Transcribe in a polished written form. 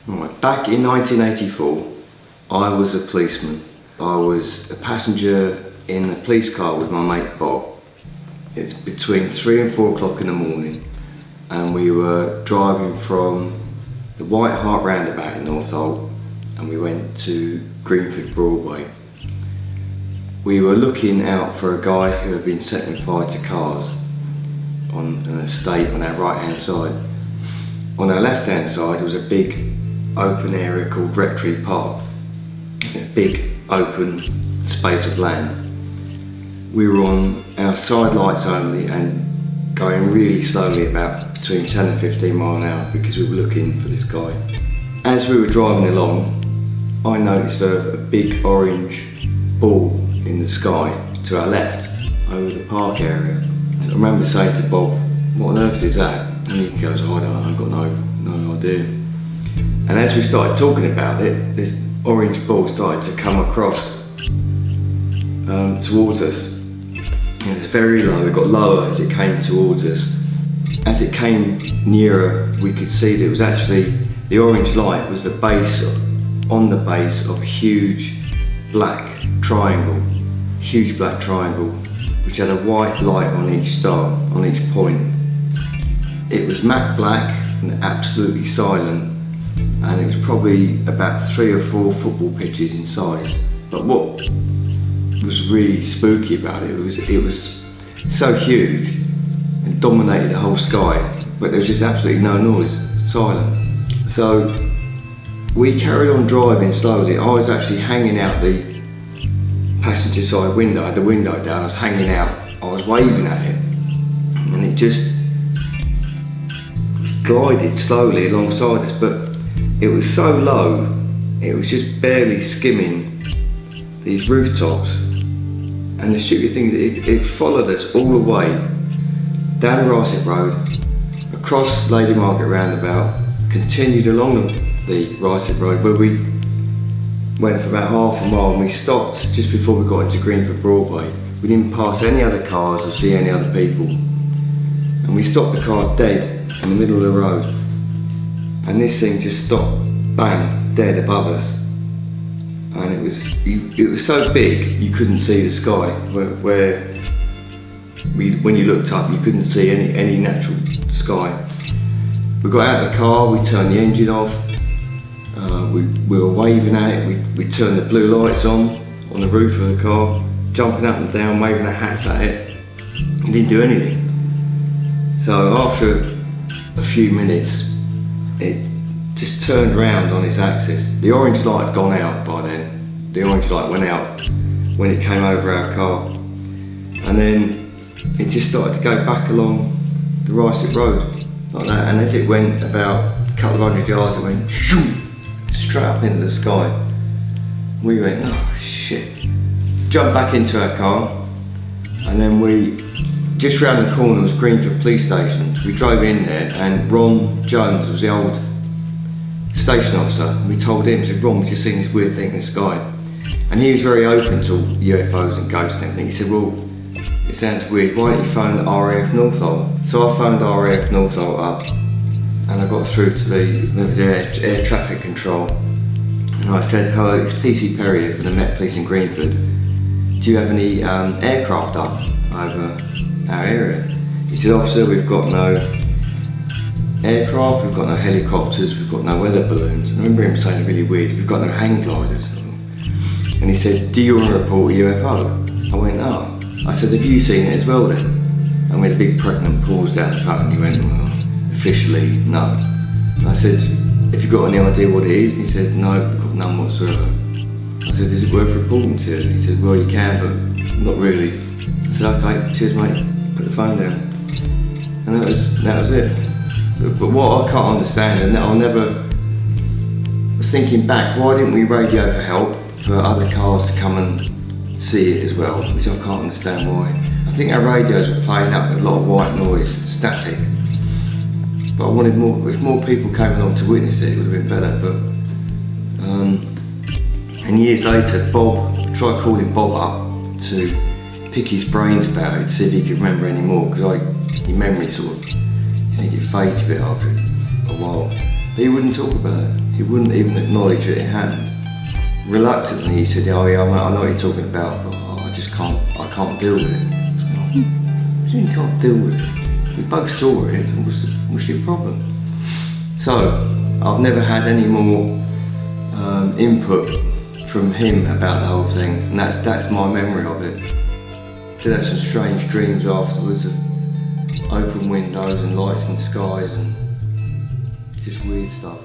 Right. Back in 1984, I was a policeman. I was a passenger in a police car with my mate Bob. It's between 3 and 4 o'clock in the morning, and we were driving from the White Hart roundabout in Northolt, and we went to Greenford Broadway. We were looking out for a guy who had been setting fire to cars on an estate on our right hand side. On our left hand side there was a big open area called Rectory Park, a big open space of land. We were on our side lights only and going really slowly, about between 10 and 15 miles an hour, because we were looking for this guy. As we were driving along, I noticed a big orange ball in the sky to our left over the park area. I remember saying to Bob, "What on earth is that?" And he goes, "Oh, I don't know, I've got no idea." And as we started talking about it, this orange ball started to come across towards us. It was very low, it got lower as it came towards us. As it came nearer, we could see that it was actually, the orange light was the base, on the base of a huge black triangle, which had a white light on each star, on each point. It was matte black and absolutely silent, and it was probably about 3 or 4 football pitches in size. But what was really spooky about it was so huge and dominated the whole sky, but there was just absolutely no noise, silent. So we carried on driving slowly. I was actually hanging out the passenger side window, I had the window down, I was hanging out, I was waving at it, and it just glided slowly alongside us, but it was so low, it was just barely skimming these rooftops. And the stupid thing is, it followed us all the way down the Ricett Road, across Lady Margaret roundabout, continued along the Ricett Road, where we went for about half a mile, and we stopped just before we got into Greenford Broadway. We didn't pass any other cars or see any other people, and we stopped the car dead in the middle of the road, and this thing just stopped, bang, dead above us. And it was so big you couldn't see the sky. When you looked up, you couldn't see any natural sky. We got out of the car, we turned the engine off, we were waving at it, we turned the blue lights on the roof of the car, jumping up and down, waving our hats at it. It didn't do anything. So after a few minutes, it just turned round on its axis. The orange light had gone out by then. The orange light went out when it came over our car. And then it just started to go back along the Ricett Road, like that. And as it went about a couple of hundred yards, it went shoom, straight up into the sky. We went, oh shit. Jumped back into our car, and then just round the corner was Greenford Police Station. So we drove in there, and Ron Jones was the old station officer. We told him, said, "Ron, we just seen this weird thing in the sky." And he was very open to UFOs and ghosts and everything. He said, "Well, it sounds weird, why don't you phone the RAF Northolt?" So I phoned RAF Northolt up, and I got through to there was air traffic control. And I said, "Hello, it's PC Perry here from the Met Police in Greenford. Do you have any aircraft up over our area?" He said, "Officer, we've got no aircraft, we've got no helicopters, we've got no weather balloons." And I remember him saying really weird, "We've got no hang gliders." And he said, "Do you want to report a UFO?" I went, "No." I said, "Have you seen it as well then?" And we had a big pregnant pause down the front, and he went, "Well, officially, no." And I said, "Have you got any idea what it is?" And he said, "No, we've got none whatsoever." I said, "Is it worth reporting to?" And he said, "Well, you can, but not really." I said, "Okay, cheers mate, put the phone down." And that was it. But what I can't understand, and I'll never, thinking back, why didn't we radio for help for other cars to come and see it as well, which I can't understand why. I think our radios were playing up with a lot of white noise, static. But I wanted more, if more people came along to witness it, it would have been better. But and years later, Bob, tried calling Bob up to pick his brains about it, to see if he could remember any more, because his memory sort of, you think it fades a bit after a while. But he wouldn't talk about it. He wouldn't even acknowledge that it happened. Reluctantly, he said, "Oh yeah, I know what you're talking about, but I just can't deal with it." I was like, "What do you can't deal with it? We both saw it. What's your problem?" So I've never had any more input from him about the whole thing, and that's my memory of it. Did have some strange dreams afterwards of open windows and lights in skies and just weird stuff.